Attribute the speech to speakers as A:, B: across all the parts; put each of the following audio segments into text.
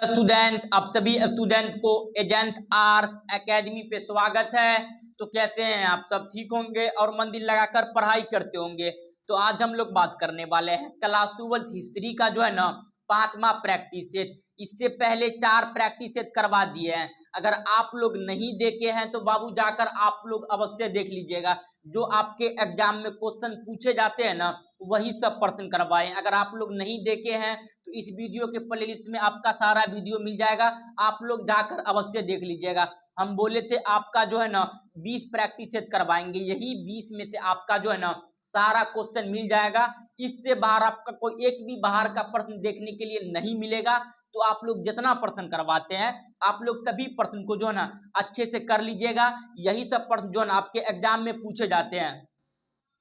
A: Student, आप सभी student को एजेंट आर्ट्स एकेडमी पे स्वागत है। तो कैसे हैं आप सब? ठीक होंगे और मन दिल लगाकर पढ़ाई करते होंगे। तो आज हम लोग बात करने वाले हैं क्लास 12 हिस्ट्री का जो है ना 5वां प्रैक्टिस सेट। इससे पहले 4 प्रैक्टिस सेट करवा दिए हैं। अगर आप लोग नहीं देखे हैं तो बाबू जाकर आप लोग अवश्य देख लीजिएगा। जो आपके एग्जाम में क्वेश्चन पूछे जाते हैं ना वही सब प्रश्न करवाए। अगर आप लोग नहीं देखे हैं तो इस वीडियो के प्लेलिस्ट में आपका सारा वीडियो मिल जाएगा, आप लोग जाकर अवश्य देख लीजिएगा। हम बोले थे आपका जो है ना 20 प्रैक्टिस सेट करवाएंगे, यही 20 में से आपका जो है ना सारा क्वेश्चन मिल जाएगा। इससे बाहर आपका कोई एक भी बाहर का प्रश्न देखने के लिए नहीं मिलेगा। तो आप लोग जितना प्रश्न करवाते हैं आप लोग सभी प्रश्न को जो है ना अच्छे से कर लीजिएगा। यही सब प्रश्न जो है ना आपके एग्जाम में पूछे जाते हैं।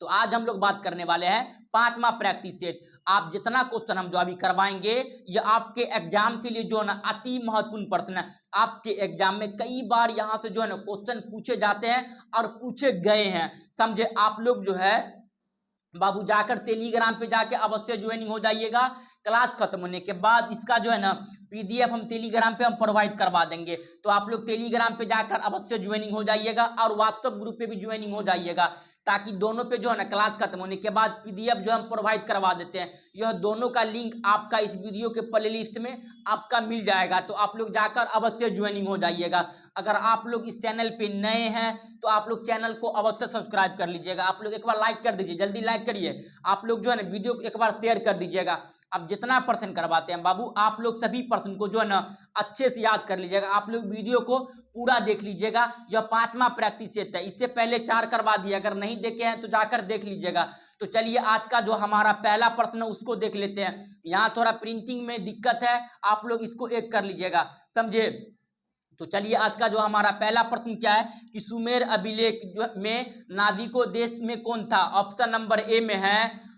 A: तो आज हम लोग बात करने वाले हैं 5वां प्रैक्टिस सेट। आप जितना क्वेश्चन हम जो अभी करवाएंगे ये आपके एग्जाम के लिए जो है ना अति महत्वपूर्ण प्रश्न है। आपके एग्जाम में कई बार यहाँ से जो है ना क्वेश्चन पूछे जाते हैं और पूछे गए हैं। समझे? आप लोग जो है बाबू जाकर टेलीग्राम पे जाके अवश्य ज्वाइनिंग हो जाइएगा। क्लास खत्म होने के बाद इसका जो है ना पीडीएफ हम टेलीग्राम पे हम प्रोवाइड करवा देंगे। तो आप लोग टेलीग्राम पे जाकर अवश्य ज्वाइनिंग हो जाइएगा और व्हाट्सएप ग्रुप पे भी ज्वाइनिंग हो जाइएगा, ताकि दोनों पे जो है ना क्लास खत्म होने के बाद पीडीएफ जो हम प्रोवाइड करवा देते हैं। यह दोनों का लिंक आपका इस वीडियो के प्लेलिस्ट में आपका मिल जाएगा। तो आप लोग जाकर अवश्य ज्वाइनिंग हो जाइएगा। अगर आप लोग इस चैनल पे नए हैं तो आप लोग चैनल को अवश्य सब्सक्राइब कर लीजिएगा। आप लोग एक बार लाइक कर दीजिए, जल्दी लाइक करिए। आप लोग जो है ना वीडियो को एक बार शेयर कर दीजिएगा। अब जितना प्रश्न करवाते हैं बाबू आप लोग सभी प्रश्न को जो है ना अच्छे से याद कर लीजिएगा। आप लोग वीडियो को पूरा देख लीजिएगा। यह 5वां प्रैक्टिस सेट है। इससे पहले 4 करवा दिए, अगर नहीं देखे हैं तो जाकर देख लीजिएगा। तो चलिए आज का जो हमारा पहला प्रश्न है उसको देख लेते हैं। यहाँ थोड़ा प्रिंटिंग में दिक्कत है, आप लोग इसको एक कर लीजिएगा, समझे? तो चलिए आज का जो हमारा पहला प्रश्न क्या है कि सुमेर अभिलेख में नाविको देश में कौन था? ऑप्शन नंबर ए में है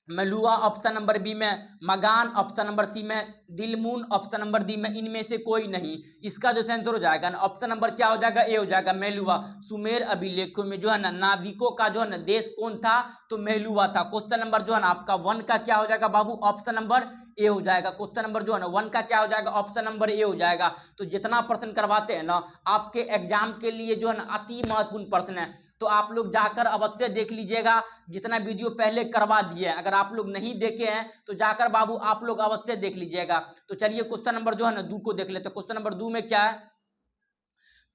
A: मेलुआ, ऑप्शन नंबर बी में मगान, ऑप्शन नंबर सी में दिलमुन, ऑप्शन नंबर डी में इनमें से कोई नहीं। इसका जो आंसर हो जाएगा ना ऑप्शन नंबर क्या हो जाएगा? ए हो जाएगा, मेलुआ। सुमेर अभिलेखों में जो है ना नाविकों का जो है ना देश कौन था? तो मेलुआ था। क्वेश्चन नंबर जो है ना आपका 1 का क्या हो जाएगा बाबू? ऑप्शन नंबर ए हो जाएगा। क्वेश्चन नंबर जो है ना 1 का क्या हो जाएगा? ऑप्शन नंबर ए हो जाएगा। तो जितना प्रश्न करवाते हैं ना आपके एग्जाम के लिए जो है ना अति महत्वपूर्ण प्रश्न है। तो आप लोग जाकर अवश्य देख लीजिएगा। जितना वीडियो पहले करवा दिए, अगर आप लोग नहीं देखे हैं तो जाकर बाबू आप लोग अवश्य देख लीजिएगा। तो चलिए क्वेश्चन नंबर जो है ना 2 को देख लेते हैं। क्वेश्चन नंबर 2 में क्या है?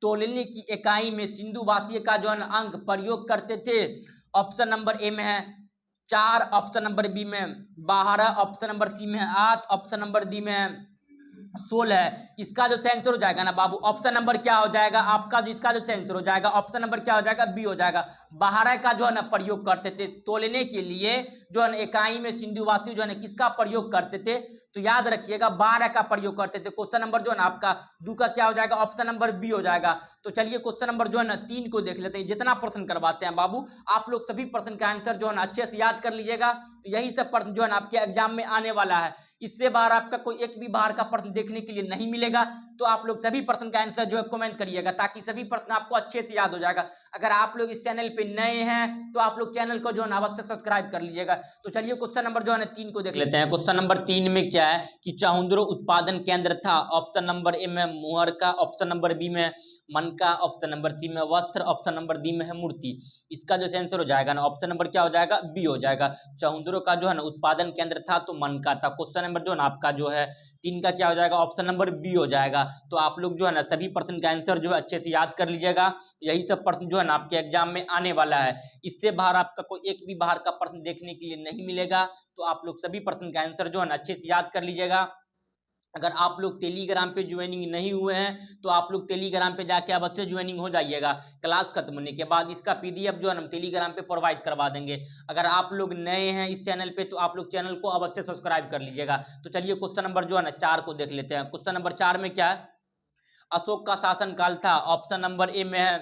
A: तोलने की इकाई में सिंधुवासी का जो है ना अंक प्रयोग करते थे। ऑप्शन नंबर ए में है 4, ऑप्शन नंबर बी में 12, ऑप्शन नंबर सी में 8, ऑप्शन नंबर डी में 16 है। इसका जो आंसर हो जाएगा ना बाबू ऑप्शन नंबर क्या हो जाएगा आपका? जो इसका जो आंसर हो जाएगा ऑप्शन नंबर क्या हो जाएगा? बी हो जाएगा। 12 का जो है ना प्रयोग करते थे तोलने के लिए। जो है ना इकाई में सिंधुवासी जो है ना किसका प्रयोग करते थे? तो याद रखिएगा 12 का प्रयोग करते थे। क्वेश्चन नंबर जो है ना आपका 2 का क्या हो जाएगा? ऑप्शन नंबर बी हो जाएगा। तो चलिए क्वेश्चन नंबर जो है ना 3 को देख लेते हैं। जितना प्रश्न करवाते हैं बाबू आप लोग सभी प्रश्न का आंसर जो है ना अच्छे से याद कर लीजिएगा। यही सब प्रश्न जो है ना आपके एग्जाम में आने वाला है। इससे बाहर आपका कोई एक भी बाहर का प्रश्न देखने के लिए नहीं मिलेगा। तो आप लोग सभी प्रश्न का आंसर जो है कमेंट करिएगा, ताकि सभी प्रश्न आपको अच्छे से याद हो जाएगा। अगर आप लोग इस चैनल पे नए हैं तो आप लोग चैनल को जो है ना अवश्य सब्सक्राइब कर लीजिएगा। तो चलिए क्वेश्चन नंबर जो है ना 3 को देख लेते हैं। क्वेश्चन नंबर 3 में क्या है कि चाहुंद्रो उत्पादन केंद्र था। ऑप्शन नंबर ए में मुहर का, ऑप्शन नंबर बी में मन का, ऑप्शन नंबर सी में वस्त्र, ऑप्शन नंबर डी में है मूर्ति। इसका जो आंसर हो जाएगा ना ऑप्शन नंबर क्या हो जाएगा? बी हो जाएगा। चाहुंद्रो का जो है ना उत्पादन केंद्र था तो मन का था। क्वेश्चन नंबर जो है ना आपका जो है 3 का क्या हो जाएगा? ऑप्शन नंबर बी हो जाएगा। तो आप लोग जो है ना सभी प्रश्न का आंसर जो है अच्छे से याद कर लीजिएगा। यही सब प्रश्न जो है ना आपके एग्जाम में आने वाला है। इससे बाहर आपका कोई एक भी बाहर का प्रश्न देखने के लिए नहीं मिलेगा। तो आप लोग सभी प्रश्न का आंसर जो है ना अच्छे से याद कर लीजिएगा। अगर आप लोग टेलीग्राम पे ज्वाइनिंग नहीं हुए हैं तो आप लोग टेलीग्राम पे जाके अवश्य ज्वाइनिंग हो जाइएगा। क्लास खत्म होने के बाद इसका पीडीएफ जो है हम टेलीग्राम पे प्रोवाइड करवा देंगे। अगर आप लोग नए हैं इस चैनल पे तो आप लोग चैनल को अवश्य सब्सक्राइब कर लीजिएगा। तो चलिए क्वेश्चन नंबर जो है ना 4 को देख लेते हैं। क्वेश्चन नंबर 4 में क्या है? अशोक का शासनकाल था। ऑप्शन नंबर ए में है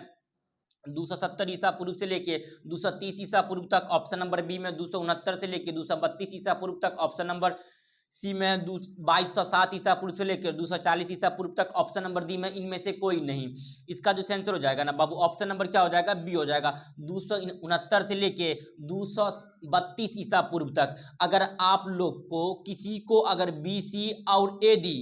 A: 270 ईसा पूर्व से लेके 230 ईसा पूर्व तक, ऑप्शन नंबर बी में 269 से लेके 232 ईसा पूर्व तक, ऑप्शन नंबर सी में 2207 ईसा पूर्व से लेकर 240 ईसा पूर्व तक, ऑप्शन नंबर डी में इनमें से कोई नहीं। इसका जो आंसर हो जाएगा ना बाबू ऑप्शन नंबर क्या हो जाएगा? बी हो जाएगा। 269 से लेके 232 ईसा पूर्व तक। अगर आप लोग को किसी को अगर बी सी और ए डी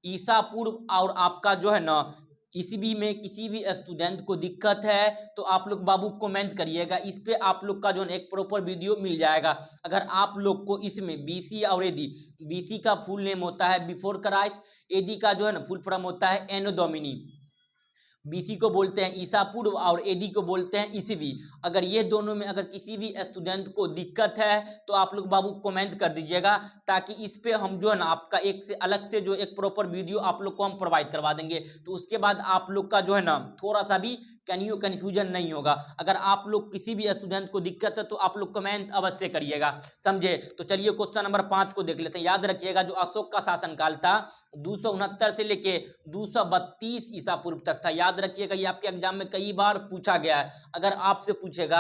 A: ईसा पूर्व और आपका जो है ना ईस्वी में किसी भी स्टूडेंट को दिक्कत है तो आप लोग बाबू कमेंट करिएगा। इस पे आप लोग का जो है एक प्रॉपर वीडियो मिल जाएगा। अगर आप लोग को इसमें बीसी और एडी, बीसी का फुल नेम होता है बिफोर क्राइस्ट, एडी का जो है ना फुल फॉर्म होता है एनो डोमिनी। बीसी को बोलते हैं ईसा पूर्व और एडी को बोलते हैं ईस्वी। अगर ये दोनों में अगर किसी भी स्टूडेंट को दिक्कत है तो आप लोग बाबू कमेंट कर दीजिएगा, ताकि इस पे हम जो है ना आपका एक से अलग से जो एक प्रॉपर वीडियो आप लोग को हम प्रोवाइड करवा देंगे। तो उसके बाद आप लोग का जो है ना थोड़ा सा भी कन्फ्यूजन नहीं होगा। अगर आप लोग किसी भी स्टूडेंट को दिक्कत है तो आप लोग कमेंट अवश्य करिएगा, समझे। तो चलिए क्वेश्चन नंबर 5 को देख लेते हैं। याद रखिएगा जो अशोक का शासनकाल था 269 से लेके 232 ईसा पूर्व तक था। याद रखिएगा ये आपके एग्जाम में कई बार पूछा गया है। अगर आपसे पूछेगा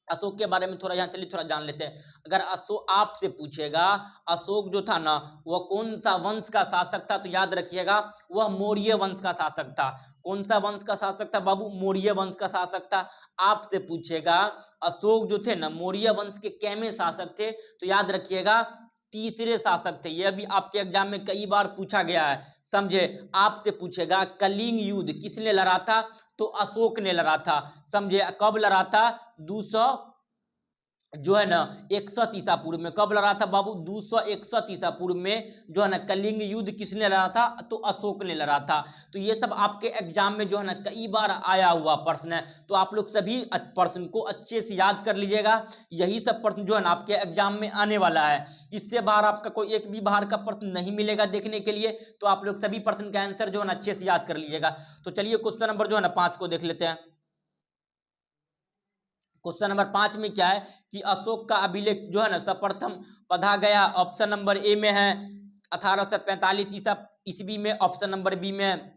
A: अशोक के बारे में थोड़ा यहाँ चलिए थोड़ा जान लेते हैं। अगर अशोक आपसे पूछेगा अशोक जो था ना वह कौन सा वंश का शासक था, तो याद रखिएगा वह मौर्य वंश का शासक था। कौन सा वंश का शासक था बाबू? मौर्य वंश का शासक था। आपसे पूछेगा अशोक जो थे ना मौर्य वंश के कैमे शासक थे, तो याद रखिएगा तीसरे शासक थे। यह भी आपके एग्जाम में कई बार पूछा गया है, समझे। आपसे पूछेगा कलिंग युद्ध किसने लड़ा था, तो अशोक ने लड़ा था, समझे। कब लड़ा था? 200 जो है ना 61 ईसा पूर्व में। कब लड़ा था बाबू? 261 ईसा पूर्व में जो है ना कलिंग युद्ध किसने लड़ा था, तो अशोक ने लड़ा था। तो ये सब आपके एग्जाम में जो है ना कई बार आया हुआ प्रश्न है, तो आप लोग सभी प्रश्न को अच्छे से याद कर लीजिएगा। यही सब प्रश्न जो है ना आपके एग्जाम में आने वाला है। इससे बाहर आपका कोई एक भी बाहर का प्रश्न नहीं मिलेगा देखने के लिए। तो आप लोग सभी प्रश्न का आंसर जो है ना अच्छे से याद कर लीजिएगा। तो चलिए क्वेश्चन नंबर जो है ना 5 को देख लेते हैं। क्वेश्चन नंबर 5 में क्या है कि अशोक का अभिलेख जो है ना सर्वप्रथम पढ़ा गया। ऑप्शन नंबर ए में है 1845 ईस्वी में। ऑप्शन नंबर बी में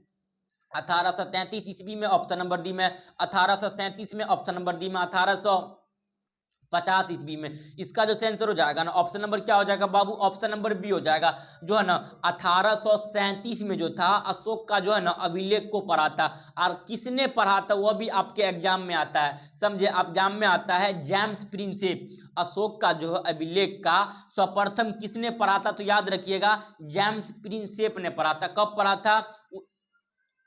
A: 1833 ईस्वी में। ऑप्शन नंबर डी में 1837 में। ऑप्शन नंबर डी में 1850 ईस्वी में। इसका जो आंसर हो जाएगा ना ऑप्शन नंबर क्या हो जाएगा बाबू? ऑप्शन नंबर बी हो जाएगा। जो है ना 1837 में जो था अशोक का जो है ना अभिलेख को पढ़ा था। और किसने पढ़ा था वह भी आपके एग्जाम में आता है, समझे। एग्जाम में आता है जेम्स प्रिंसेप। अशोक का जो अभिलेख का सर्वप्रथम किसने पढ़ा था, तो याद रखिएगा जेम्स प्रिंसेप ने पढ़ा था। कब पढ़ा था?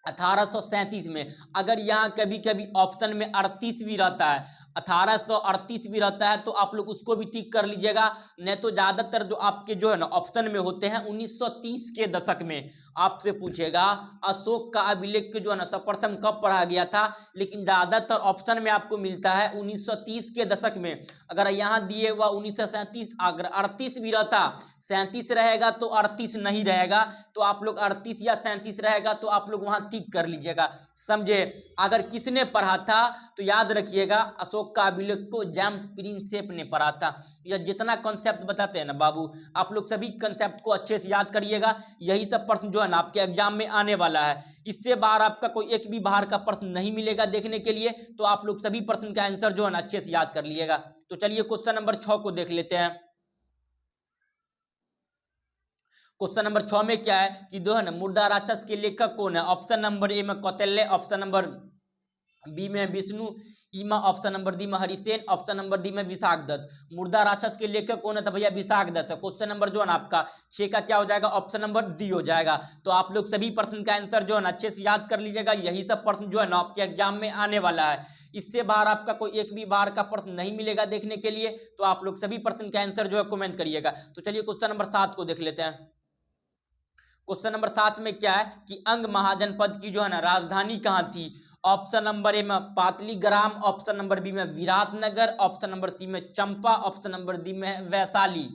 A: 1837 में। अगर यहाँ कभी कभी ऑप्शन में 38 भी रहता है, 1838 भी रहता है, तो आप लोग उसको भी टिक कर लीजिएगा। नहीं तो ज्यादातर जो आपके जो है ना ऑप्शन में होते हैं 1930 के दशक में। आपसे पूछेगा अशोक का अभिलेख जो है ना सर्वप्रथम कब पढ़ा गया था, लेकिन ज्यादातर ऑप्शन में आपको मिलता है 1930 के दशक में। अगर यहाँ दिए हुआ 1937, अगर 38 भी रहता, 37 रहेगा तो 38 नहीं रहेगा, तो आप लोग 38 या 37 रहेगा तो आप लोग वहां टिक कर लीजिएगा, समझे। अगर किसने पढ़ा था तो याद रखिएगा अशोक का अभिलेख को जेम्स प्रिंसेप ने पढ़ा था। यह जितना कॉन्सेप्ट बताते हैं ना बाबू, आप लोग सभी कॉन्सेप्ट को अच्छे से याद करिएगा। यही सब प्रश्न जो है ना आपके एग्जाम में आने वाला है। इससे बाहर आपका कोई एक भी बाहर का प्रश्न नहीं मिलेगा देखने के लिए। तो आप लोग सभी प्रश्न का आंसर जो है ना अच्छे से याद कर लीजिएगा। तो चलिए क्वेश्चन नंबर 6 को देख लेते हैं। क्वेश्चन नंबर 6 में क्या है कि जो है ना मुर्दा राक्षस के लेखक कौन है? ऑप्शन नंबर ए में कौटिल्य, ऑप्शन नंबर बी में विष्णु ईमा, ऑप्शन नंबर डी में हरिसेन, ऑप्शन नंबर डी में विशाखदत्त। मुर्दा राक्षस के लेखक कौन है? तो भैया विशाखदत्त है। क्वेश्चन नंबर जो है ना आपका 6 का क्या हो जाएगा? ऑप्शन नंबर डी हो जाएगा। तो आप लोग सभी प्रश्न का आंसर जो है ना अच्छे से याद कर लीजिएगा। यही सब प्रश्न जो है ना आपके एग्जाम में आने वाला है। इससे बाहर आपका कोई एक भी बाहर का प्रश्न नहीं मिलेगा देखने के लिए। तो आप लोग सभी प्रश्न का आंसर जो है कमेंट करिएगा। तो चलिए क्वेश्चन नंबर 7 को देख लेते हैं। क्वेश्चन नंबर 7 में क्या है कि अंग महाजनपद की जो है ना राजधानी कहाँ थी? ऑप्शन नंबर ए में पाटलिग्राम, ऑप्शन नंबर बी में विराटनगर, ऑप्शन नंबर सी में चंपा, ऑप्शन नंबर डी में वैशाली।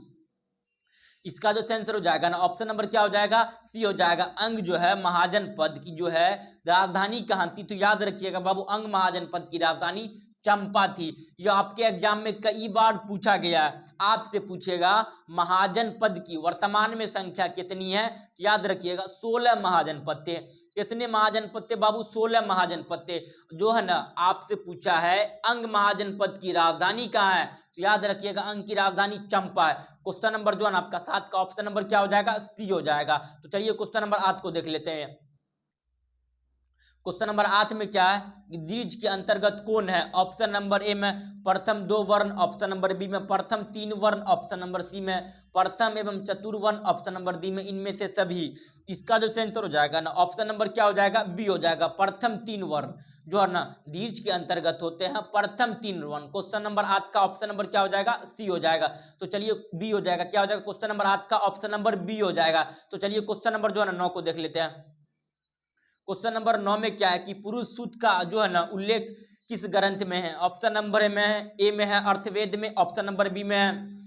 A: इसका जो आंसर हो जाएगा ना ऑप्शन नंबर क्या हो जाएगा? सी हो जाएगा। अंग जो है महाजनपद की जो है राजधानी कहाँ थी? तो याद रखिएगा बाबू अंग महाजनपद की राजधानी चंपा थी। यह आपके एग्जाम में कई बार पूछा गया है। आपसे पूछेगा महाजनपद की वर्तमान में संख्या कितनी है? याद रखिएगा 16 महाजनपद थे। कितने महाजनपद थे बाबू? 16 महाजनपद थे। जो है ना आपसे पूछा है अंग महाजनपद की राजधानी कहाँ है, तो याद रखिएगा अंग की राजधानी चंपा है। क्वेश्चन नंबर जो है ना आपका 7 का ऑप्शन नंबर क्या हो जाएगा? सी हो जाएगा। तो चलिए क्वेश्चन नंबर 8 को देख लेते हैं। क्वेश्चन नंबर 8 में क्या है कि दीर्घ के अंतर्गत कौन है? ऑप्शन नंबर ए में प्रथम 2 वर्ण, ऑप्शन नंबर बी में प्रथम 3 वर्ण, ऑप्शन नंबर सी में प्रथम एवं चतुर्वर्ण, ऑप्शन नंबर डी में इनमें से सभी। इसका जो आंसर हो जाएगा ना, ऑप्शन नंबर क्या हो जाएगा? बी हो जाएगा, प्रथम 3 वर्ण जो है ना दीर्घ के अंतर्गत होते हैं, प्रथम 3 वर्ण। क्वेश्चन नंबर 8 का ऑप्शन नंबर क्या हो जाएगा? सी हो जाएगा। तो चलिए बी हो जाएगा, क्या हो जाएगा? क्वेश्चन नंबर 8 का ऑप्शन नंबर बी हो जाएगा। तो चलिए क्वेश्चन नंबर जो है ना 9 को देख लेते हैं। क्वेश्चन नंबर 9 में क्या है कि पुरुष सूक्त का जो है ना उल्लेख किस ग्रंथ में है? ऑप्शन नंबर ए में है अर्थवेद में, ऑप्शन नंबर बी में है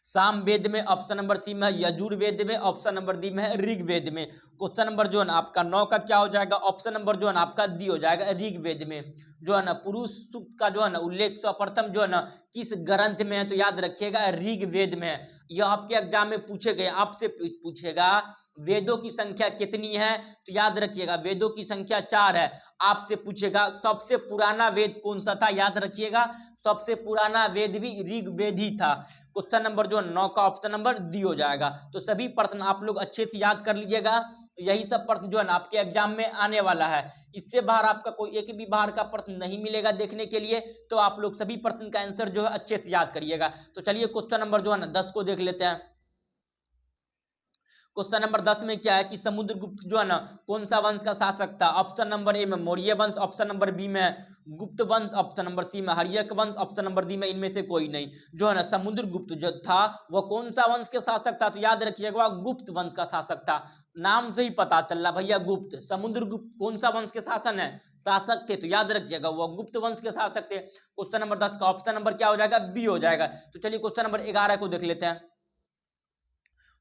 A: सामवेद में, ऑप्शन नंबर सी में है यजुर्वेद में, ऑप्शन नंबर डी में है ऋग्वेद में। क्वेश्चन नंबर जो है ना आपका 9 का क्या हो जाएगा? ऑप्शन नंबर जो है ना आपका डी हो जाएगा, ऋग्वेद में जो है ना पुरुष सूक्त का जो है ना उल्लेख सर्वप्रथम जो है ना किस ग्रंथ में है? तो याद रखिएगा ऋग्वेद में है। यह आपके एग्जाम में पूछे गए, आपसे पूछेगा वेदों की संख्या कितनी है? तो याद रखिएगा वेदों की संख्या 4 है। आपसे पूछेगा सबसे पुराना वेद कौन सा था? याद रखिएगा सबसे पुराना वेद भी ऋग्वेद ही था। क्वेश्चन नंबर जो 9 का ऑप्शन नंबर डी हो जाएगा। तो सभी प्रश्न आप लोग अच्छे से याद कर लीजिएगा, यही सब प्रश्न जो है ना आपके एग्जाम में आने वाला है। इससे बाहर आपका कोई एक भी बाहर का प्रश्न नहीं मिलेगा देखने के लिए, तो आप लोग सभी प्रश्न का आंसर जो है अच्छे से याद करिएगा। तो चलिए क्वेश्चन नंबर जो है ना 10 को देख लेते हैं। क्वेश्चन नंबर 10 में क्या है कि समुद्रगुप्त जो है ना कौन सा वंश का शासक था? ऑप्शन नंबर ए में मौर्य वंश, ऑप्शन नंबर बी में गुप्त वंश, ऑप्शन नंबर सी में हर्यक वंश, ऑप्शन नंबर डी में इनमें से कोई नहीं। जो है ना समुद्रगुप्त जो था वह कौन सा वंश के शासक था? तो याद रखिएगा गुप्त वंश का शासक था। नाम से ही पता चल रहा भैया गुप्त। समुद्रगुप्त कौन सा वंश के शासक थे? तो याद रखिएगा वह गुप्त वंश के शासक थे। क्वेश्चन नंबर 10 का ऑप्शन नंबर क्या हो जाएगा? बी हो जाएगा। तो चलिए क्वेश्चन नंबर 11 को देख लेते हैं।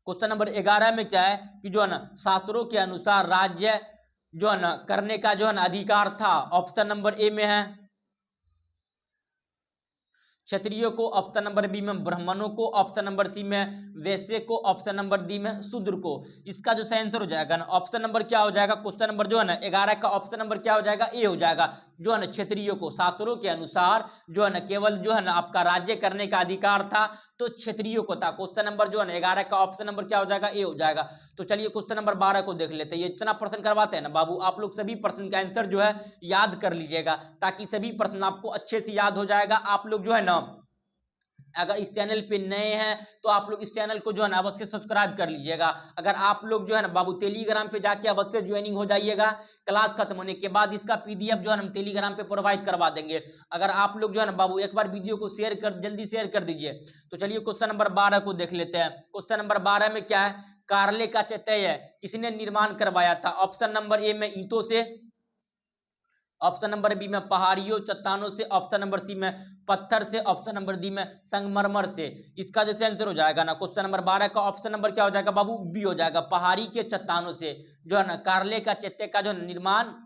A: क्वेश्चन नंबर 11 में क्या है कि जो है ना शास्त्रों के अनुसार राज्य जो है ना करने का जो है ना अधिकार था? ऑप्शन नंबर ए में है क्षत्रियो को, ऑप्शन नंबर बी में ब्राह्मणों को, ऑप्शन नंबर सी में वैश्य को, ऑप्शन नंबर डी में शूद्र को। इसका जो आंसर हो जाएगा ना ऑप्शन नंबर क्या हो जाएगा? क्वेश्चन नंबर जो है ना 11 का ऑप्शन नंबर क्या हो जाएगा? ए हो जाएगा। जो है ना क्षत्रियो को शास्त्रों के अनुसार जो है ना केवल जो है ना आपका राज्य करने का अधिकार था, तो क्षत्रियो को था। क्वेश्चन नंबर जो है ना 11 का ऑप्शन नंबर क्या हो जाएगा? ए हो जाएगा। तो चलिए क्वेश्चन नंबर 12 को देख लेते हैं। ये इतना प्रश्न करवाते हैं ना बाबू, आप लोग सभी प्रश्न का आंसर जो है याद कर लीजिएगा, ताकि सभी प्रश्न आपको अच्छे से याद हो जाएगा। आप लोग जो है ना अगर इस चैनल पे नए हैं तो आप लोग इस चैनल को जो है ना अवश्य सब्सक्राइब कर लीजिएगा। अगर आप लोग जो है ना बाबू टेलीग्राम पे जाके अवश्य ज्वाइनिंग हो जाइएगा। क्लास खत्म होने के बाद इसका पीडीएफ जो है ना हम टेलीग्राम पे प्रोवाइड करवा देंगे। अगर आप लोग जो है ना बाबू एक बार वीडियो को जल्दी शेयर कर दीजिए। तो चलिए क्वेश्चन नंबर 12 को देख लेते हैं। क्वेश्चन नंबर 12 में क्या है? कार्ले का चैत्य किसने निर्माण करवाया था? ऑप्शन नंबर ए में ईंटों से, ऑप्शन नंबर बी में पहाड़ियों चट्टानों से, ऑप्शन नंबर सी में पत्थर से, ऑप्शन नंबर डी में संगमरमर से। इसका जैसे आंसर हो जाएगा ना क्वेश्चन नंबर 12 का ऑप्शन नंबर क्या हो जाएगा बाबू? बी हो जाएगा, पहाड़ी के चट्टानों से जो है ना कार्ले का चैत्य का जो निर्माण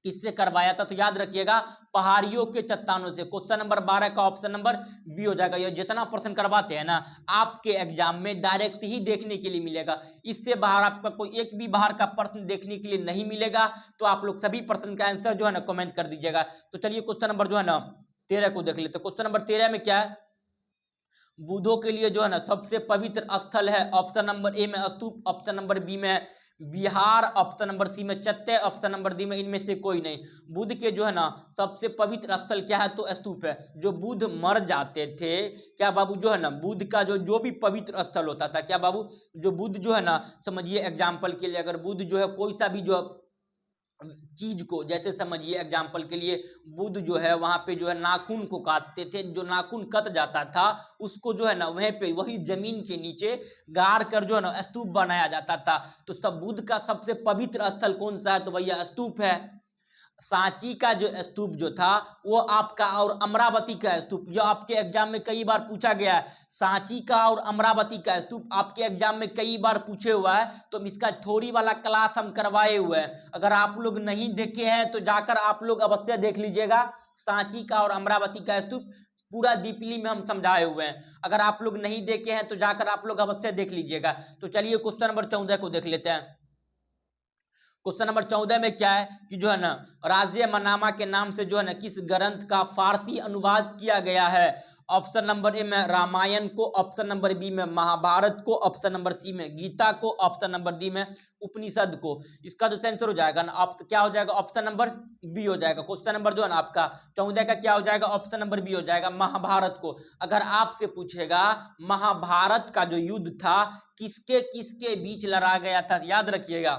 A: किससे करवाया था? तो याद रखिएगा पहाड़ियों के चट्टानों से। क्वेश्चन नंबर 12 का ऑप्शन नंबर बी हो जाएगा। ये जितना प्रश्न करवाते हैं ना आपके एग्जाम में डायरेक्ट ही देखने के लिए मिलेगा, इससे बाहर आपका कोई एक भी बाहर का प्रश्न देखने के लिए नहीं मिलेगा। तो आप लोग सभी प्रश्न का आंसर जो है ना कमेंट कर दीजिएगा। तो चलिए क्वेश्चन नंबर जो है ना 13 को देख लेते हैं। क्वेश्चन नंबर 13 में क्या है? बुद्धों के लिए जो है ना सबसे पवित्र स्थल है? ऑप्शन नंबर ए में स्तूप, ऑप्शन नंबर बी में बिहार, ऑप्शन नंबर सी में चत्ते, ऑप्शन नंबर डी में इनमें से कोई नहीं। बुद्ध के जो है ना सबसे पवित्र स्थल क्या है? तो स्तूप है। जो बुद्ध मर जाते थे क्या बाबू जो है ना बुद्ध का जो भी पवित्र स्थल होता था क्या बाबू? जो बुद्ध जो है ना समझिए एग्जाम्पल के लिए, अगर बुद्ध जो है कोई सा भी जो चीज को, जैसे समझिए एग्जाम्पल के लिए बुद्ध जो है वहां पे जो है नाखून को काटते थे, जो नाखून कट जाता था उसको जो है ना वहीं पे वही जमीन के नीचे गाड़ कर जो है ना स्तूप बनाया जाता था। तो सब बुद्ध का सबसे पवित्र स्थल कौन सा है? तो भैया स्तूप है। सांची का जो स्तूप जो था वो आपका, और अमरावती का स्तूप जो आपके एग्जाम में कई बार पूछा गया है, सांची का और अमरावती का स्तूप आपके एग्जाम में कई बार पूछे हुआ है। तो इसका थ्योरी वाला क्लास हम करवाए हुए हैं, अगर आप लोग नहीं देखे हैं तो जाकर आप लोग अवश्य देख लीजिएगा। सांची का और अमरावती का स्तूप पूरा डीपली में हम समझाए हुए हैं, अगर आप लोग नहीं देखे हैं तो जाकर आप लोग अवश्य देख लीजिएगा। तो चलिए क्वेश्चन नंबर 14 को देख लेते हैं। क्वेश्चन नंबर 14 में क्या है कि जो है ना राज्य मनामा के नाम से जो है ना किस ग्रंथ का फारसी अनुवाद किया गया है? ऑप्शन नंबर ए में रामायण को, ऑप्शन नंबर बी में महाभारत को, ऑप्शन नंबर सी में गीता को, ऑप्शन नंबर डी में उपनिषद को। इसका जो आंसर हो जाएगा ना ऑप्शन क्या हो जाएगा, ऑप्शन नंबर बी हो जाएगा। क्वेश्चन नंबर जो है ना आपका 14 का क्या हो जाएगा, ऑप्शन नंबर बी हो जाएगा, महाभारत को। अगर आपसे पूछेगा महाभारत का जो युद्ध था किसके किसके बीच लड़ा गया था, याद रखिएगा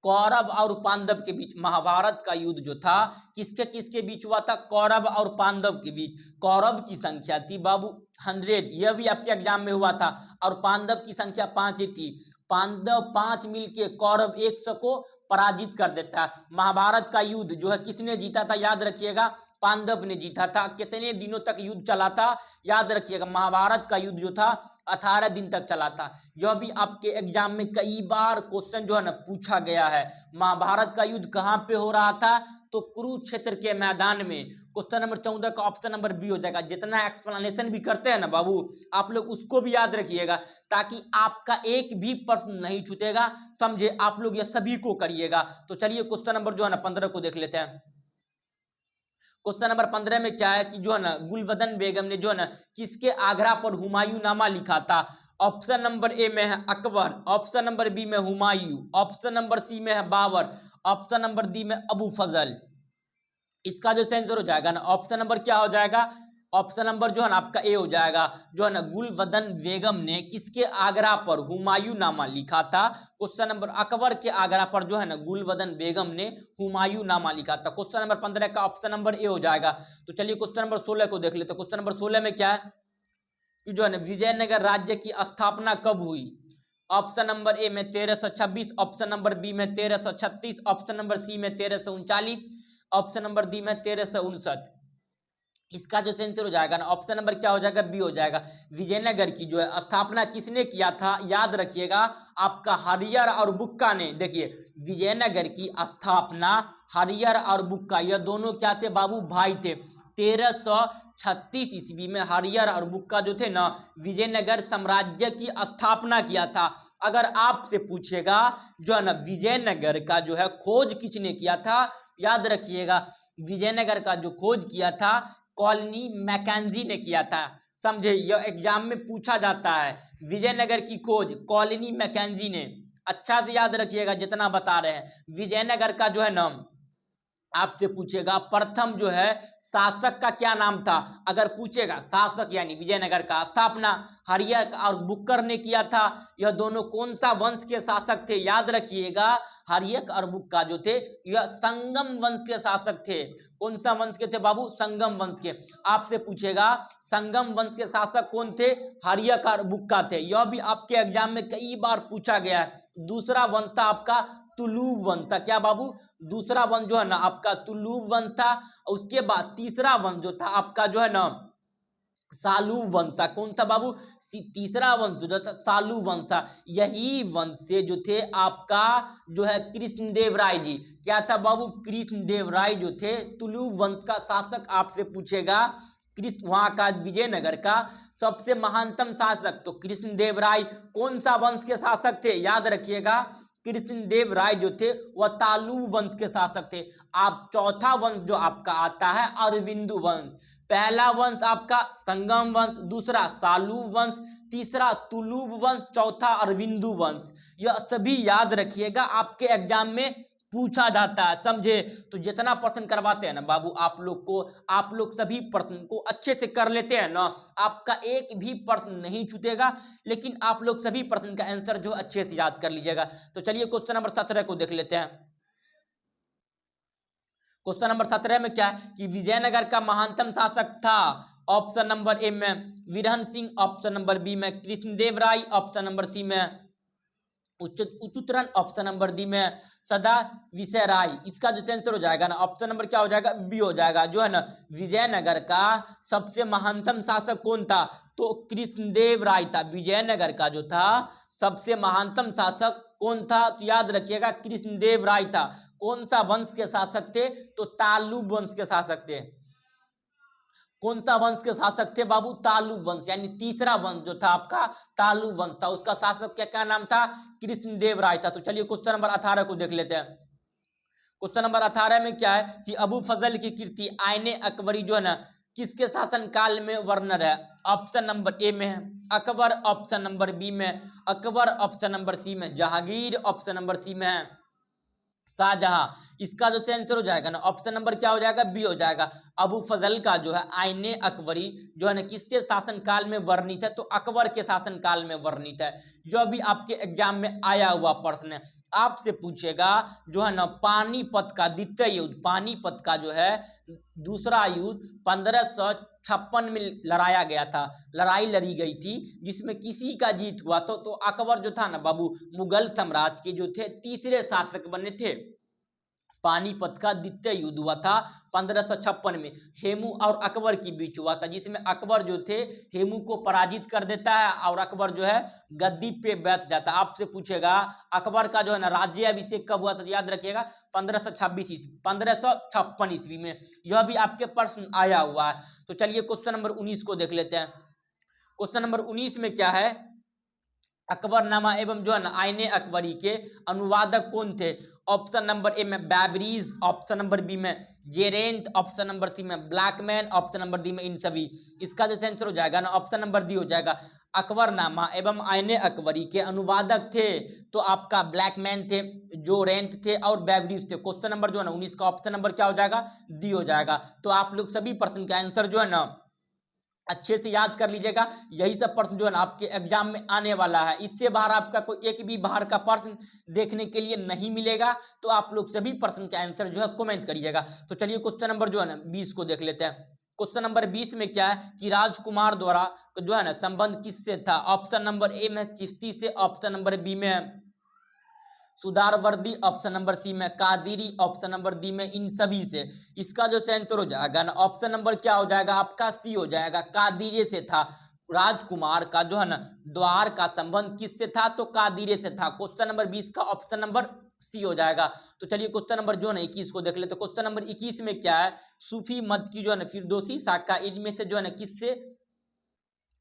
A: कौरव और पांडव के बीच महाभारत का युद्ध जो था किसके किसके बीच हुआ था, कौरव और पांडव के बीच। कौरव की संख्या थी बाबू 100, यह भी आपके एग्जाम में हुआ था, और पांडव की संख्या 5 ही थी। पांडव 5 मिलके कौरव 100 को पराजित कर देता है। महाभारत का युद्ध जो है किसने जीता था, याद रखिएगा पांडव ने जीता था। कितने दिनों तक युद्ध चला था, याद रखिएगा महाभारत का युद्ध जो था 18 दिन तक चला था। यह भी आपके एग्जाम में कई बार क्वेश्चन जो है ना पूछा गया है। महाभारत का युद्ध कहाँ पे हो रहा था, तो कुरुक्षेत्र के मैदान में। क्वेश्चन नंबर 14 का ऑप्शन नंबर बी हो जाएगा। जितना एक्सप्लेनेशन भी करते हैं ना बाबू आप लोग उसको भी याद रखिएगा, ताकि आपका एक भी प्रश्न नहीं छूटेगा, समझे। आप लोग ये सभी को करिएगा। तो चलिए क्वेश्चन नंबर जो है ना 15 को देख लेते हैं। क्वेश्चन नंबर 15 में क्या है कि जो है ना गुलबदन बेगम ने जो है ना किसके आगरा पर हुमायूं नामा लिखा था। ऑप्शन नंबर ए में है अकबर, ऑप्शन नंबर बी में हुमायूं, ऑप्शन नंबर सी में है बाबर, ऑप्शन नंबर डी में अबू फजल। इसका जो आंसर हो जाएगा ना ऑप्शन नंबर क्या हो जाएगा, ऑप्शन नंबर जो है ना आपका ए हो जाएगा। जो है ना गुलबदन बेगम ने किसके आगरा पर हुमायूं नामा लिखा था। क्वेश्चन नंबर अकबर के आगरा पर जो है ना गुलबदन बेगम ने हुमायूं नामा लिखा था। क्वेश्चन नंबर 15 का ऑप्शन नंबर ए हो जाएगा। तो चलिए क्वेश्चन नंबर 16 को देख लेते हैं। क्वेश्चन नंबर 16 में क्या है कि जो है ना विजयनगर राज्य की स्थापना कब हुई। ऑप्शन नंबर ए में 1326, ऑप्शन नंबर बी में 1336, ऑप्शन नंबर सी में 1339, ऑप्शन नंबर डी में 1359। इसका जो आंसर हो जाएगा ना ऑप्शन नंबर क्या हो जाएगा, बी हो जाएगा। विजयनगर की जो है स्थापना किसने किया था, याद रखिएगा आपका हरियर और बुक्का ने। देखिए विजयनगर की स्थापना हरियर और बुक्का यह दोनों क्या थे बाबू, भाई थे। 1336 ईस्वी में हरियर और बुक्का जो थे ना विजयनगर साम्राज्य की स्थापना किया था। अगर आपसे पूछेगा जो है ना विजयनगर का जो है खोज किसने किया था, याद रखिएगा विजयनगर का जो खोज किया था कॉलोनी मैकेंजी ने किया था। समझे, यह एग्जाम में पूछा जाता है। विजयनगर की खोज कॉलोनी मैकेंजी ने। अच्छा से याद रखिएगा जितना बता रहे हैं। विजयनगर का जो है नाम आपसे पूछेगा प्रथम जो है शासक का क्या नाम था। अगर पूछेगा शासक यानी विजयनगर का स्थापना हरियर और बुक्कर ने किया था। यह दोनों कौन सा वंश के शासक थे, याद रखिएगा हरियर और बुक्का जो थे यह संगम वंश के शासक थे। कौन सा वंश के थे बाबू, संगम वंश के। आपसे पूछेगा संगम वंश के शासक कौन थे, हरियर और बुक्का थे। यह भी आपके एग्जाम में कई बार पूछा गया है। दूसरा वंश था आपका तुलुव वंश था। क्या बाबू, दूसरा वंश जो है ना आपका तुलुव वंश था। उसके बाद तीसरा वंश जो था आपका जो है ना सालू वंश था। कौन था बाबू, तीसरा वंश जो था सालू वंश था। यही वंश से जो थे आपका जो है कृष्णदेव राय जी। क्या था बाबू, कृष्णदेव राय जो थे तुलुव वंश का शासक। आपसे पूछेगा कृष्ण वहां का विजयनगर का सबसे महानतम शासक, तो कृष्णदेव राय कौन सा वंश के शासक थे, याद रखिएगा कृष्णदेव राय जो थे वह तालु वंश के शासक थे। आप चौथा वंश जो आपका आता है अरविंदु वंश। पहला वंश आपका संगम वंश, दूसरा सालू वंश, तीसरा तुलुव वंश, चौथा अरविंदु वंश। यह सभी याद रखिएगा आपके एग्जाम में पूछा जाता है, समझे। तो जितना प्रश्न करवाते हैं ना बाबू आप लोग सभी प्रश्न को अच्छे से कर लेते हैं ना, आपका एक भी प्रश्न नहीं छूटेगा। लेकिन आप लोग सभी प्रश्न का आंसर जो अच्छे से याद कर लीजिएगा। तो चलिए क्वेश्चन नंबर 17 को देख लेते हैं। क्वेश्चन नंबर 17 में क्या है कि विजयनगर का महानतम शासक था। ऑप्शन नंबर ए में वीरहन सिंह, ऑप्शन नंबर बी में कृष्णदेव राय, ऑप्शन नंबर सी में उच्चतरन, ऑप्शन नंबर डी में सदा विषय राय। इसका जो आंसर हो जाएगा ना ऑप्शन नंबर क्या हो जाएगा, बी हो जाएगा। जो है ना विजयनगर का सबसे महानतम शासक कौन था, तो कृष्णदेव राय था। विजयनगर का जो था सबसे महानतम शासक कौन था, तो याद रखिएगा कृष्णदेव राय था। कौन सा वंश के शासक थे, तो तालु वंश के शासक थे। कौन सा वंश के शासक थे बाबू, तालु वंश, यानी तीसरा वंश जो था आपका तालु वंश था। उसका शासक क्या नाम था, कृष्णदेव राय था। तो चलिए क्वेश्चन नंबर 18 को देख लेते हैं। क्वेश्चन नंबर 18 में क्या है कि अबू फजल की कृति आईने अकबरी जो है ना किसके शासनकाल में वर्णन है? ऑप्शन नंबर ए में है अकबर, ऑप्शन नंबर बी में अकबर, ऑप्शन नंबर सी में जहांगीर, ऑप्शन नंबर सी में है शाहजहां। इसका जो आंसर हो जाएगा ना ऑप्शन नंबर क्या हो जाएगा? बी हो जाएगा। अबू फजल का जो है आईने अकबरी जो है ना किसके शासनकाल में वर्णित है? तो अकबर के शासनकाल में वर्णित है। जो अभी आपके एग्जाम में आया हुआ प्रश्न है, आपसे पूछेगा जो है ना पानीपत का द्वितीय युद्ध, पानीपत का जो है दूसरा युद्ध 1556 में लड़ाया गया था, लड़ाई लड़ी गई थी, जिसमें किसी का जीत हुआ तो अकबर जो था ना बाबू मुगल साम्राज्य के जो थे तीसरे शासक बने थे। पानीपत का द्वितीय युद्ध हुआ था 1556 में, हेमू और अकबर के बीच हुआ था, जिसमें अकबर जो थे हेमू को पराजित कर देता है और अकबर जो है गद्दी पे बैठ जाता है। आपसे पूछेगा अकबर का जो है ना राज्य अभिषेक कब हुआ था? तो याद रखिएगा 1556 ईस्वी में। यह भी आपके प्रश्न आया हुआ है। तो चलिए क्वेश्चन नंबर 19 को देख लेते हैं। क्वेश्चन नंबर 19 में क्या है? अकबरनामा एवं जो है ना आईने अकबरी के अनुवादक कौन थे? ऑप्शन नंबर ए में बैबरीज, ऑप्शन नंबर बी में जेरेंट, ऑप्शन नंबर सी में ब्लैकमैन, ऑप्शन नंबर डी में इन सभी। इसका जो आंसर हो जाएगा ना ऑप्शन नंबर डी हो जाएगा। अकबरनामा एवं आईने अकबरी के अनुवादक थे तो आपका ब्लैकमैन थे, जोरेंट थे और बैबरीज थे। क्वेश्चन नंबर जो है ना 19 का ऑप्शन नंबर क्या हो जाएगा? डी हो जाएगा। तो आप लोग सभी प्रश्न का आंसर जो है ना अच्छे से याद कर लीजिएगा। यही सब प्रश्न जो है ना आपके एग्जाम में आने वाला है। इससे बाहर आपका कोई एक भी बाहर का प्रश्न देखने के लिए नहीं मिलेगा। तो आप लोग सभी प्रश्न के आंसर जो है कमेंट करिएगा। तो चलिए क्वेश्चन नंबर जो है ना 20 को देख लेते हैं। क्वेश्चन नंबर 20 में क्या है कि राजकुमार द्वारा जो है ना संबंध किससे था? ऑप्शन नंबर ए में चिश्ती से, ऑप्शन नंबर बी में सुधारवर्दी, ऑप्शन नंबर सी में कादिरी, ऑप्शन नंबर डी में इन सभी से। इसका जो आंसर हो जाएगा ना ऑप्शन नंबर क्या हो जाएगा? आपका सी हो जाएगा, कादिरे से था। राजकुमार का जो है ना द्वार का संबंध किससे था? तो कादिरे से था। क्वेश्चन नंबर 20 का ऑप्शन नंबर सी हो जाएगा। तो चलिए क्वेश्चन नंबर जो है ना 21 को देख लेते। क्वेश्चन नंबर 21 में क्या है? सूफी मत की जो है ना फिरदौसी शाखा इनमें से जो है ना किससे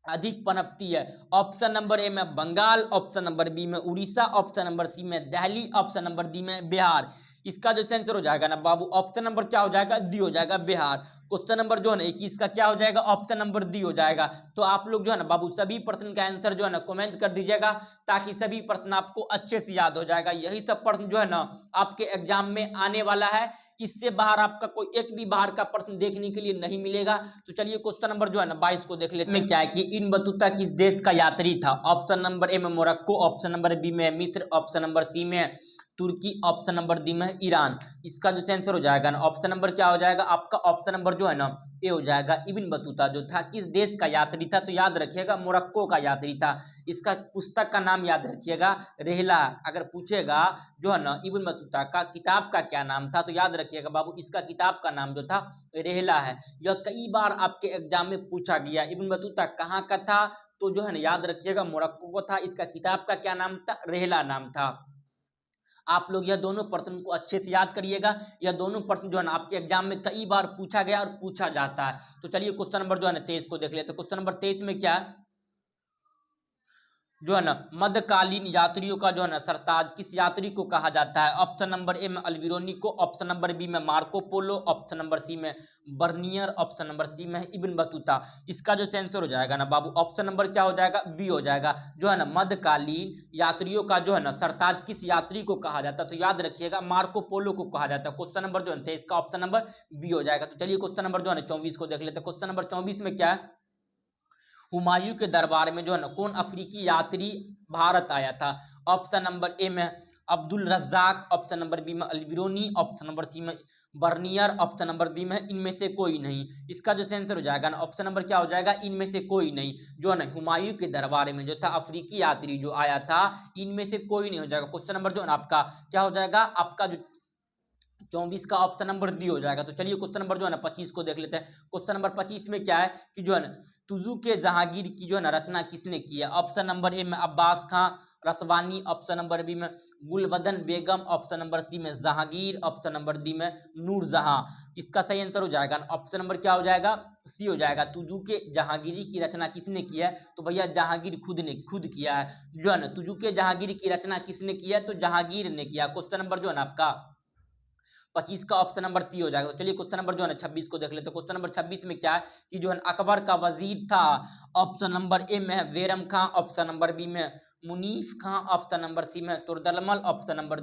A: अधिक पनपती है? ऑप्शन नंबर ए में बंगाल, ऑप्शन नंबर बी में उड़ीसा, ऑप्शन नंबर सी में दिल्ली, ऑप्शन नंबर डी में बिहार। इसका जो आंसर हो जाएगा ना बाबू ऑप्शन नंबर क्या हो जाएगा? डी हो जाएगा, बिहार। क्वेश्चन नंबर जो है ना 21 का क्या हो जाएगा? ऑप्शन नंबर डी हो जाएगा। तो आप लोग जो है ना बाबू सभी प्रश्न का आंसर जो है ना कमेंट कर दीजिएगा ताकि सभी प्रश्न आपको अच्छे से याद हो जाएगा। यही सब प्रश्न जो है ना आपके एग्जाम में आने वाला है। इससे बाहर आपका कोई एक भी बाहर का प्रश्न देखने के लिए नहीं मिलेगा। तो चलिए क्वेश्चन नंबर जो है ना 22 को देख लेते हैं। क्या है कि इब्न बतूता किस देश का यात्री था? ऑप्शन नंबर ए में मोरक्को, ऑप्शन नंबर बी में मिस्र, ऑप्शन नंबर सी में तुर्की, ऑप्शन नंबर डी में ईरान। इसका जो आंसर हो जाएगा ना ऑप्शन नंबर क्या हो जाएगा? आपका ऑप्शन नंबर जो है ना ये हो जाएगा। इब्न बतूता जो था किस देश का यात्री था? तो याद रखिएगा मोरक्को का यात्री था। इसका पुस्तक का नाम याद रखिएगा, रेहला। अगर पूछेगा जो है ना इब्न बतूता का किताब का क्या नाम था? तो याद रखिएगा बाबू इसका किताब का नाम जो था रेहला है। यह कई बार आपके एग्जाम में पूछा गया। इब्न बतूता कहाँ का था? तो जो है ना याद रखिएगा मोरक्को को था। इसका किताब का क्या नाम था? रेहला नाम था। आप लोग यह दोनों प्रश्न को अच्छे से याद करिएगा। यह दोनों प्रश्न जो है ना आपके एग्जाम में कई बार पूछा गया और पूछा जाता है। तो चलिए क्वेश्चन नंबर जो है ना 23 को देख लेते हैं। क्वेश्चन नंबर 23 में क्या है? जो है ना मध्यकालीन यात्रियों का जो है ना सरताज किस यात्री को कहा जाता है? ऑप्शन नंबर ए में अल्बिरोनी को, ऑप्शन नंबर बी में Marco Polo, option number C में बर्नियर, ऑप्शन नंबर सी में इब्न बतूता। इसका जो आंसर हो जाएगा ना बाबू ऑप्शन नंबर क्या हो जाएगा? बी हो जाएगा। जो है ना मध्यकालीन यात्रियों का जो है ना सरताज किस यात्री को कहा जाता है? तो याद रखिएगा मार्को पोलो को कहा जाता है। क्वेश्चन नंबर जो है इसका ऑप्शन नंबर बी हो जाएगा। तो चलिए क्वेश्चन नंबर जो है 24 को देख लेते हैं। क्वेश्चन नंबर 24 में क्या है? हुमायूं के दरबार में जो है ना कौन अफ्रीकी यात्री भारत आया था? ऑप्शन नंबर ए में Abdul Razzaq, option number B में अल्बिरोनी, ऑप्शन नंबर सी में बर्नियर, ऑप्शन नंबर डी में इनमें से कोई नहीं। इसका जो आंसर हो जाएगा ना ऑप्शन नंबर क्या हो जाएगा? इनमें से कोई नहीं। जो है ना हुमायूं के दरबार में जो था अफ्रीकी यात्री जो आया था इनमें से कोई नहीं हो जाएगा। क्वेश्चन नंबर जो है ना आपका क्या हो जाएगा? आपका जो 24 का ऑप्शन नंबर डी हो जाएगा। तो चलिए क्वेश्चन नंबर जो है ना 25 को देख लेते हैं। क्वेश्चन नंबर 25 में क्या है कि जो है ना तुजू के जहांगीर की जो है ना रचना किसने की है? ऑप्शन नंबर ए में अब्बास खां रसवानी, ऑप्शन नंबर बी में गुलबदन बेगम, ऑप्शन नंबर सी में जहांगीर, ऑप्शन नंबर डी में नूरजहां। इसका सही आंसर हो जाएगा ऑप्शन नंबर क्या हो जाएगा? सी हो जाएगा। तुजू के जहांगीरी की रचना किसने की है? तो भैया जहांगीर खुद किया है। जो है ना तुजू के जहांगीर की रचना किसने की है? तो जहांगीर ने किया। क्वेश्चन नंबर जो है ना आपका 25 का ऑप्शन नंबर सी हो जाएगा। तो चलिए क्वेश्चन नंबर जो है ना 26 को देख लेते हैं। क्वेश्चन नंबर 26 में क्या है कि जो है अकबर का वजीर था, ऑप्शन नंबर ए में है बैरम खां, ऑप्शन नंबर बी में मुनीफ खां, ऑप्शन नंबर सी में तुर्दलमल, ऑप्शन नंबर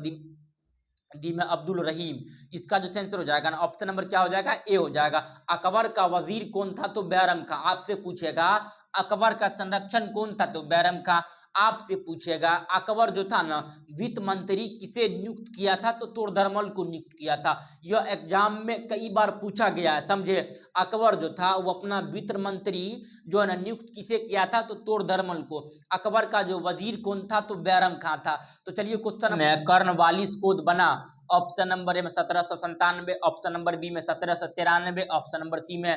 A: डी में अब्दुल रहीम। इसका जो आंसर हो जाएगा ना ऑप्शन नंबर क्या हो जाएगा, ए हो जाएगा। अकबर का वजीर कौन था, तो बैरम खां। आपसे पूछेगा अकबर का संरक्षण कौन था, तो बैरम खां। आपसे पूछेगा अकबर जो था ना वित्त मंत्री किसे नियुक्त किया था, तो तोड़रमल को नियुक्त किया था। यह एग्जाम में कई बार पूछा गया है, समझे। अकबर जो था वो अपना वित्त मंत्री जो है ना नियुक्त किसे किया था, तो तोड़रमल को। अकबर का जो वजीर कौन था, तो बैरम खां था। तो चलिए क्वेश्चन में कर्नवालिस कोड बना, ऑप्शन नंबर ए में 1797, ऑप्शन नंबर बी में 1793, ऑप्शन नंबर सी में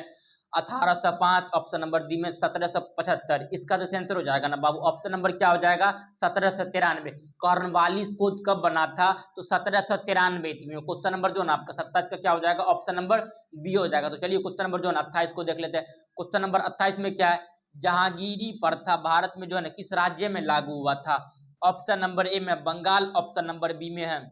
A: 1805, ऑप्शन नंबर डी में 1775। इसका जो आंसर हो जाएगा ना बाबू ऑप्शन नंबर क्या हो जाएगा, 1793। कॉर्नवालिस कोड कब बना था, तो 1793 ईस्वी में। क्वेश्चन नंबर जो है ना आपका 27 का क्या हो जाएगा, ऑप्शन नंबर बी हो जाएगा। तो चलिए क्वेश्चन नंबर जो है ना 28 को देख लेते हैं। क्वेश्चन नंबर 28 में क्या है, जहांगीरी प्रथा भारत में जो है ना किस राज्य में लागू हुआ था। ऑप्शन नंबर ए में बंगाल, ऑप्शन नंबर बी में है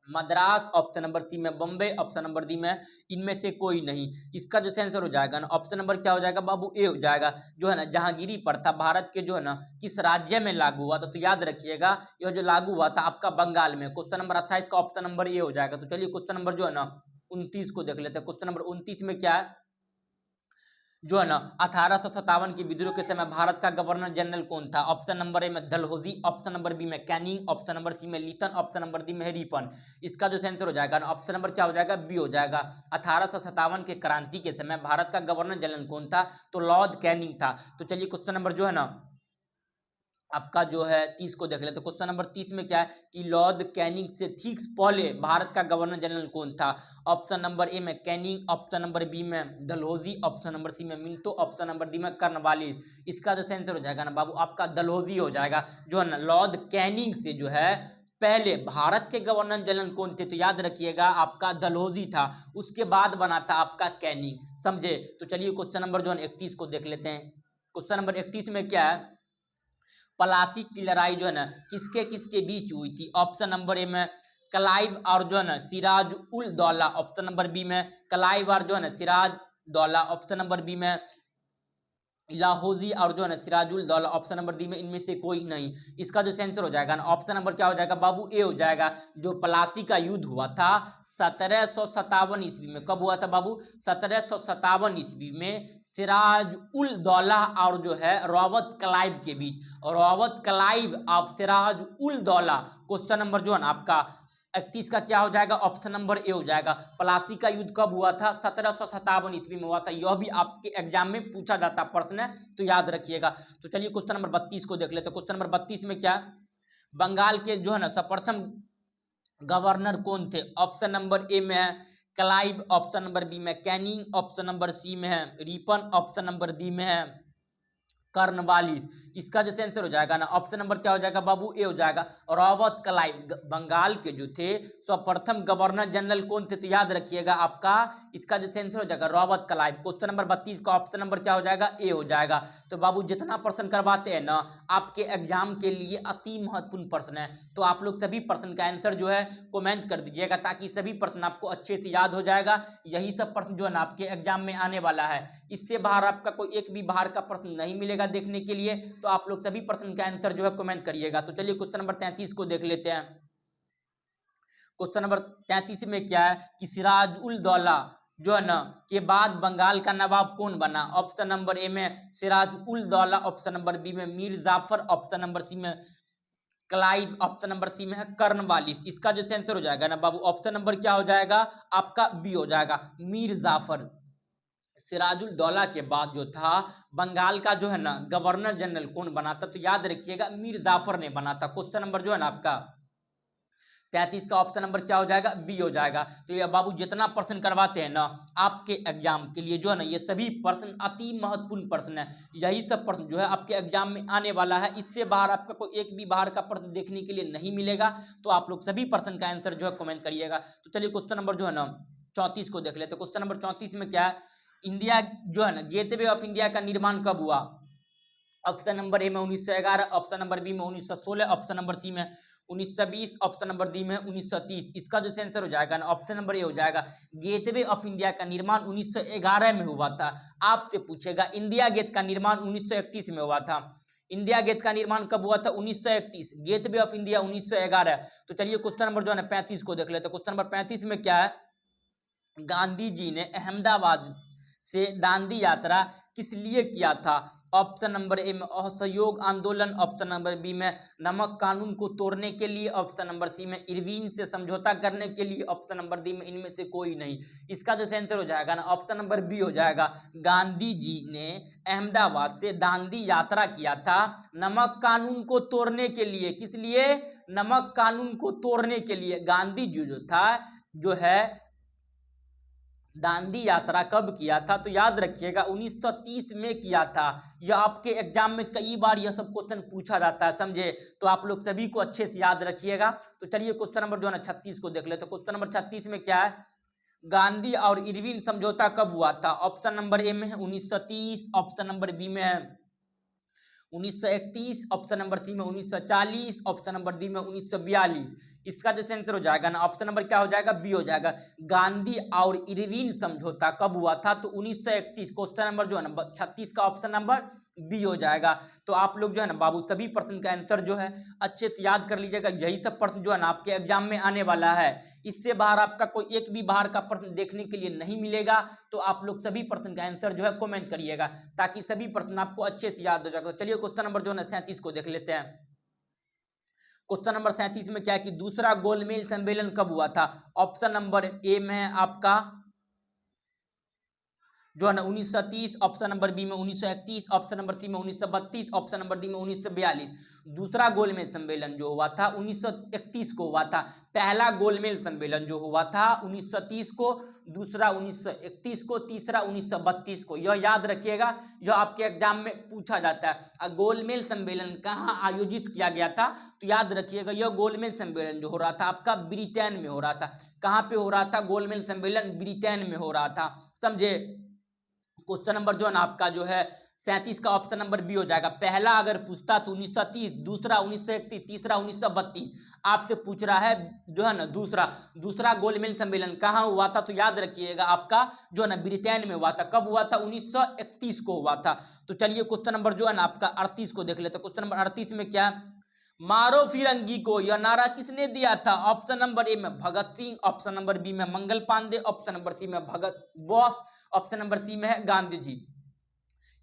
A: मद्रास, ऑप्शन नंबर सी में बम्बई, ऑप्शन नंबर डी में इनमें से कोई नहीं। इसका जो आंसर हो जाएगा ना ऑप्शन नंबर क्या हो जाएगा बाबू, ए हो जाएगा। जो है ना जहांगीरी प्रथा भारत के जो है ना किस राज्य में लागू हुआ था, तो याद रखिएगा यह जो लागू हुआ था आपका बंगाल में। क्वेश्चन नंबर 28 का ऑप्शन नंबर ए हो जाएगा। तो चलिए क्वेश्चन नंबर जो है ना 29 को देख लेते हैं। क्वेश्चन नंबर 29 में क्या है, जो है ना 1857 के विद्रोह के समय भारत का गवर्नर जनरल कौन था। ऑप्शन नंबर ए में डलहौजी, ऑप्शन नंबर बी में कैनिंग, ऑप्शन नंबर सी में लीटन, ऑप्शन नंबर डी में रिपन। इसका जो आंसर हो जाएगा ऑप्शन नंबर क्या हो जाएगा, बी हो जाएगा। 1857 के क्रांति के समय भारत का गवर्नर जनरल कौन था, तो लॉर्ड कैनिंग था। तो चलिए क्वेश्चन नंबर जो है ना आपका जो है 30 को देख लेते हैं। क्वेश्चन नंबर 30 में क्या है कि लॉर्ड कैनिंग से ठीक पहले भारत का गवर्नर जनरल कौन था। ऑप्शन नंबर ए में कैनिंग, ऑप्शन नंबर बी में डलहौजी, ऑप्शन नंबर सी में मिंटो, ऑप्शन नंबर डी में कर्नवालिस। इसका जो आंसर हो जाएगा ना बाबू आपका डलहौजी हो जाएगा। जो है ना लॉर्ड कैनिंग से जो है पहले भारत के गवर्नर जनरल कौन थे, तो याद रखिएगा आपका डलहौजी था। उसके बाद बना था आपका कैनिंग, समझे। तो चलिए क्वेश्चन नंबर जो है 31 को देख लेते हैं। क्वेश्चन नंबर 31 में क्या है, पलासी की लड़ाई जो है ना किसके किसके बीच हुई थी। ऑप्शन नंबर ए में क्लाइव और जो है ना Siraj ul Daula, option number B में क्लाइव और जो है ना Siraj Daula, option number B में लाहौजी और जो है ना Sirajul Daula, option number D में इनमें से कोई नहीं। इसका जो आंसर हो जाएगा ना ऑप्शन नंबर क्या हो जाएगा बाबू, ए हो जाएगा। जो पलासी का युद्ध हुआ था 1757 ईस्वी में, कब हुआ था बाबू, 1757 ईस्वी में सिराज उल दौला और जो है रॉबर्ट क्लाइव के बीच। रॉबर्ट क्लाइव और सिराज उल दौला। क्वेश्चन नंबर जो है ना आपका 31 का क्या हो जाएगा, ऑप्शन नंबर ए हो जाएगा। पलासी का युद्ध कब हुआ था, 1757 ईस्वी में हुआ था। यह भी आपके एग्जाम में पूछा जाता प्रश्न है, तो याद रखिएगा। तो चलिए क्वेश्चन नंबर 32 को देख लेते हैं। क्वेश्चन नंबर 32 में क्या, बंगाल के जो है ना सर्वप्रथम गवर्नर कौन थे। ऑप्शन नंबर ए में है क्लाइव, ऑप्शन नंबर बी में कैनिंग, ऑप्शन नंबर सी में है रिपन, ऑप्शन नंबर डी में है कर्नवालिस। इसका जो आंसर हो जाएगा ना ऑप्शन नंबर क्या हो जाएगा बाबू, ए हो जाएगा। रॉबर्ट क्लाइव बंगाल के जो थे सर्वप्रथम गवर्नर जनरल कौन थे, तो याद रखिएगा आपका इसका जो आंसर हो जाएगा रॉबर्ट क्लाइव। क्वेश्चन नंबर 32 का ऑप्शन नंबर क्या हो जाएगा, ए हो जाएगा। तो बाबू जितना प्रश्न करवाते हैं ना आपके एग्जाम के लिए अति महत्वपूर्ण प्रश्न है, तो आप लोग सभी प्रश्न का आंसर जो है कमेंट कर दीजिएगा, ताकि सभी प्रश्न आपको अच्छे से याद हो जाएगा। यही सब प्रश्न जो है ना आपके एग्जाम में आने वाला है। इससे बाहर आपका कोई एक भी बाहर का प्रश्न नहीं मिलेगा देखने के लिए। तो आप लोग सभी प्रश्न का आंसर जो है कमेंट करिएगा। तो चलिए क्वेश्चन नंबर 33 को देख लेते हैं। क्वेश्चन नंबर 33 में क्या है कि सिराज उल दौला जो है ना के बाद बंगाल का नवाब कौन बना। ऑप्शन नंबर ए में Siraj ul Daula, option number B में Mir Jafar, option number C में क्लाइव, ऑप्शन नंबर सी में है कर्नवालिस। इसका जो आंसर हो जाएगा ना बाबू ऑप्शन नंबर क्या हो जाएगा आपका, बी हो जाएगा, मीर जाफर। सिराजुल दौला के बाद जो था बंगाल का जो है ना गवर्नर जनरल कौन बना था, तो याद रखिएगा मीर जाफर ने बना था। क्वेश्चन नंबर जो है ना आपका 33 का ऑप्शन नंबर क्या हो जाएगा, बी हो जाएगा। तो ये बाबू जितना प्रश्न करवाते हैं ना आपके एग्जाम के लिए जो है ना ये सभी प्रश्न अति महत्वपूर्ण प्रश्न है। यही सब प्रश्न जो है आपके एग्जाम में आने वाला है। इससे बाहर आपका कोई एक भी बाहर का प्रश्न देखने के लिए नहीं मिलेगा। तो आप लोग सभी प्रश्न का आंसर जो है कमेंट करिएगा। तो चलिए क्वेश्चन नंबर जो है ना 34 को देख लेते हैं। क्वेश्चन नंबर 34 में क्या है, इंडिया जो है ना गेटवे ऑफ इंडिया का निर्माण कब हुआ। ऑप्शन नंबर ए में 1911, ऑप्शन नंबर बी में 1916, ऑप्शन नंबर सी में 1920, ऑप्शन नंबर डी में 1930। इसका जो आंसर हो जाएगा ना ऑप्शन नंबर ए हो जाएगा। गेटवे ऑफ इंडिया का निर्माण 1911 में हुआ था। आपसे पूछेगा इंडिया गेट का निर्माण 1931 में हुआ था। इंडिया गेट का निर्माण कब हुआ था? 1931। Gateway of India 1911। तो चलिए क्वेश्चन नंबर जो है ना 35 को देख लेते हैं। क्वेश्चन नंबर 35 में क्या है? गांधी जी ने अहमदाबाद से दांडी यात्रा किस लिए किया था? ऑप्शन नंबर ए में असहयोग आंदोलन, ऑप्शन नंबर बी में नमक कानून को तोड़ने के लिए, ऑप्शन नंबर सी में इरविन से समझौता करने के लिए, ऑप्शन नंबर डी में इनमें से कोई नहीं। इसका जो आंसर हो जाएगा ना ऑप्शन नंबर बी हो जाएगा। गांधी जी ने अहमदाबाद से दांडी यात्रा किया था नमक कानून को तोड़ने के लिए। किस लिए? नमक कानून को तोड़ने के लिए। गांधी जी जो था जो है दांडी यात्रा कब किया था? तो याद रखिएगा 1930 में किया था। यह आपके एग्जाम में कई बार यह सब क्वेश्चन पूछा जाता है, समझे? तो आप लोग सभी को अच्छे से याद रखिएगा। तो चलिए क्वेश्चन नंबर जो है ना 36 को देख लेते हैं। क्वेश्चन नंबर 36 में क्या है? गांधी और इरविन समझौता कब हुआ था? ऑप्शन नंबर ए में है 1930, ऑप्शन नंबर बी में है 1931, ऑप्शन नंबर सी में 1940, ऑप्शन नंबर डी में 1942। इसका जो आंसर हो जाएगा ना ऑप्शन नंबर क्या हो जाएगा? बी हो जाएगा। गांधी और इरविन समझौता कब हुआ था? तो 1931। क्वेश्चन नंबर जो है ना 36 का ऑप्शन नंबर बी हो जाएगा। तो आप लोग जो है ना बाबू सभी प्रश्न का आंसर जो है अच्छे से याद कर लीजिएगा। यही सब प्रश्न जो है ना आपके एग्जाम में आने वाला है। इससे बाहर आपका कोई एक भी बाहर का प्रश्न देखने के लिए नहीं मिलेगा। तो आप लोग सभी प्रश्न का आंसर जो है कमेंट करिएगा ताकि सभी प्रश्न आपको अच्छे से याद हो जाएगा। चलिए क्वेश्चन नंबर जो है 37 को देख लेते हैं। क्वेश्चन नंबर 37 में क्या है कि दूसरा गोलमेज सम्मेलन कब हुआ था? ऑप्शन नंबर ए में है आपका जो है ना 1930, ऑप्शन नंबर बी में 1931, ऑप्शन नंबर सी में 1932, ऑप्शन नंबर डी में 1942। दूसरा गोलमेज सम्मेलन जो हुआ था 1931 को हुआ था। पहला गोलमेज सम्मेलन जो हुआ था 1930 को, दूसरा 1931 को, तीसरा 1932 को। यह याद रखिएगा, यह आपके एग्जाम में पूछा जाता है। गोलमेज सम्मेलन कहाँ आयोजित किया गया था? तो याद रखिएगा यह गोलमेज सम्मेलन जो हो रहा था आपका ब्रिटेन में हो रहा था। कहाँ पे हो रहा था? गोलमेज सम्मेलन ब्रिटेन में हो रहा था, समझे? क्वेश्चन नंबर जो है ना आपका जो है 37 का ऑप्शन नंबर बी हो जाएगा। पहला अगर पूछता तो 1930, दूसरा 1931, तीसरा 1932। आपसे पूछ रहा है जो है ना दूसरा गोलमेज सम्मेलन कहाँ हुआ था? तो याद रखिएगा आपका जो है ना ब्रिटेन में हुआ था। कब हुआ था? 1931 को हुआ था। तो चलिए क्वेश्चन नंबर जो है ना आपका 38 को देख लेते हैं। क्वेश्चन नंबर 38 में क्या? मारो फिरंगी को यह नारा किसने दिया था? ऑप्शन नंबर ए में Bhagat Singh, option number B में Mangal Pandey, option number C में भगत बोस, ऑप्शन नंबर सी में है गांधी जी।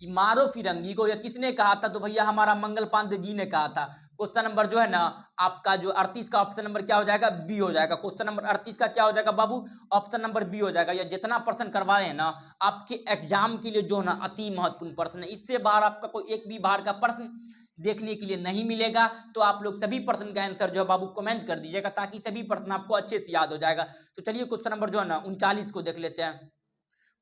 A: मारो फिरंगी को यह किसने कहा था? तो भैया हमारा मंगल पांडे जी ने कहा था। क्वेश्चन नंबर जो है ना आपका जो 38 का ऑप्शन नंबर क्या हो जाएगा? बी हो जाएगा। क्वेश्चन नंबर 38 का क्या हो जाएगा बाबू? ऑप्शन नंबर बी हो जाएगा। यह जितना प्रश्न करवाए हैं ना आपके एग्जाम के लिए जो है ना अति महत्वपूर्ण प्रश्न है। इससे बाहर आपका कोई एक भी बाहर का प्रश्न देखने के लिए नहीं मिलेगा। तो आप लोग सभी प्रश्न का आंसर जो है बाबू कमेंट कर दीजिएगा ताकि सभी प्रश्न आपको अच्छे से याद हो जाएगा। तो चलिए क्वेश्चन नंबर जो है ना 39 को देख लेते हैं।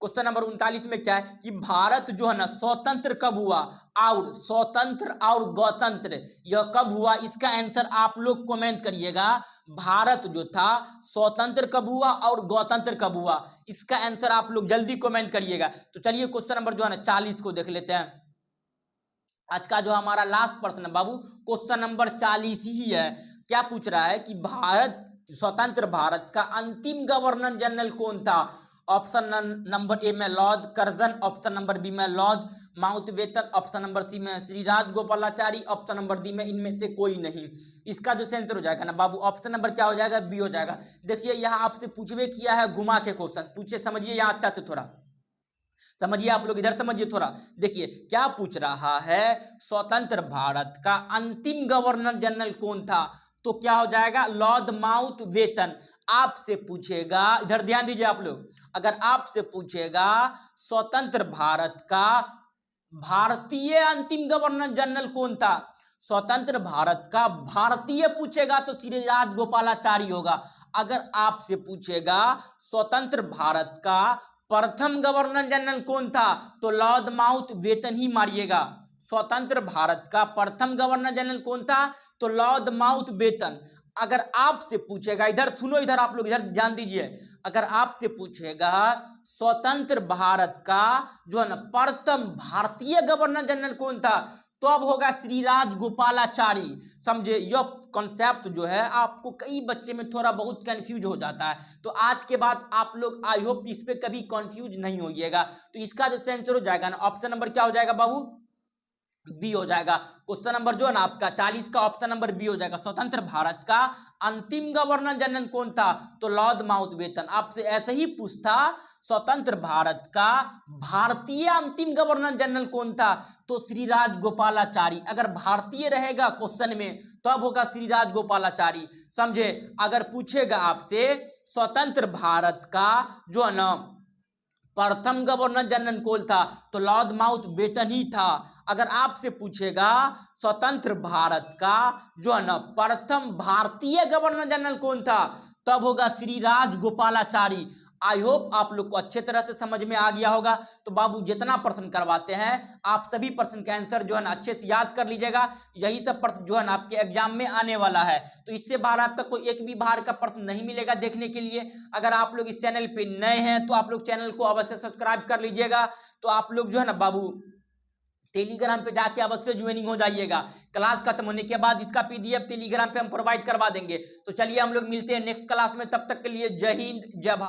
A: क्वेश्चन नंबर 39 में क्या है कि भारत जो है ना स्वतंत्र कब हुआ? और स्वतंत्र और गणतंत्र यह कब हुआ? इसका आंसर आप लोग कमेंट करिएगा। भारत जो था स्वतंत्र कब हुआ और गणतंत्र कब हुआ? इसका आंसर आप लोग जल्दी कमेंट करिएगा। तो चलिए क्वेश्चन नंबर जो है ना 40 को देख लेते हैं। आज का जो हमारा लास्ट प्रश्न है बाबू क्वेश्चन नंबर 40 ही है। क्या पूछ रहा है कि भारत स्वतंत्र भारत का अंतिम गवर्नर जनरल कौन था? ऑप्शन नंबर ए में Lord Curzon, option number B में Lord Mountbatten, option number C में Shri Rajagopalachari, option number D में इनमें से कोई नहीं। इसका जो आंसर हो जाएगा ना बाबू ऑप्शन नंबर क्या हो जाएगा? बी हो जाएगा। देखिए यहाँ आपसे पूछवे किया है घुमा के क्वेश्चन, पूछे समझिए यहाँ अच्छा से थोड़ा समझिए। आप लोग इधर समझिए थोड़ा। देखिए क्या पूछ रहा है, स्वतंत्र भारत का अंतिम गवर्नर जनरल कौन था? तो क्या हो जाएगा? Lord Mountbatten. आपसे पूछेगा, इधर ध्यान दीजिए आप लोग, अगर आपसे पूछेगा स्वतंत्र भारत का भारतीय अंतिम गवर्नर जनरल कौन था? स्वतंत्र भारत का भारतीय पूछेगा तो श्री राजगोपालाचारी होगा। अगर आपसे पूछेगा स्वतंत्र भारत का प्रथम गवर्नर जनरल कौन था? तो लॉर्ड माउंटबेटन ही मारिएगा। स्वतंत्र भारत का प्रथम गवर्नर जनरल कौन था? तो लॉर्ड माउंटबेटन। अगर आपसे पूछेगा, इधर सुनो, इधर आप लोग इधर ध्यान दीजिए, अगर आपसे पूछेगा स्वतंत्र भारत का जो है ना प्रथम भारतीय गवर्नर जनरल कौन था? तो अब होगा श्रीराज गोपालाचारी। समझे, यह कॉन्सेप्ट जो है आपको कई बच्चे में थोड़ा बहुत कंफ्यूज हो जाता है, तो आज के बाद आप लोग आई होप इस पे कभी कंफ्यूज नहीं होइएगा। तो इसका जो आंसर हो जाएगा ना, ऑप्शन नंबर क्या हो जाएगा बाबू, बी हो जाएगा। क्वेश्चन नंबर जो है ना आपका 40 का ऑप्शन नंबर बी हो जाएगा। स्वतंत्र भारत का अंतिम गवर्नर जनरल कौन था, तो लॉर्ड माउंटबेटन। आपसे ऐसे ही पूछता स्वतंत्र भारत का भारतीय अंतिम गवर्नर जनरल कौन था, तो श्रीराज गोपालाचारी। अगर भारतीय रहेगा क्वेश्चन में तब होगा श्रीराज गोपालाचारी। समझे, अगर पूछेगा आपसे स्वतंत्र भारत का जो है ना प्रथम गवर्नर जनरल कौन था, तो लॉर्ड माउंटबेटन ही था। अगर आपसे पूछेगा स्वतंत्र भारत का जो है ना प्रथम भारतीय गवर्नर जनरल कौन था, तब होगा श्रीराज गोपालाचारी। आई होप आप लोग को अच्छे तरह से समझ में आ गया होगा। तो बाबू जितना प्रश्न करवाते हैं आप सभी प्रश्न के आंसर जो है ना अच्छे से याद कर लीजिएगा। यही सब प्रश्न जो है ना आपके एग्जाम में आने वाला है, तो इससे बाहर आपका कोई एक भी बाहर का प्रश्न नहीं मिलेगा देखने के लिए। अगर आप लोग इस चैनल पे नए हैं तो आप लोग चैनल को अवश्य सब्सक्राइब कर लीजिएगा। तो आप लोग जो है ना बाबू टेलीग्राम पे जाके अवश्य ज्वाइनिंग हो जाइएगा। क्लास खत्म होने के बाद इसका पीडीएफ टेलीग्राम पे हम प्रोवाइड करवा देंगे। तो चलिए हम लोग मिलते हैं नेक्स्ट क्लास में, तब तक के लिए जय हिंद जय भारत।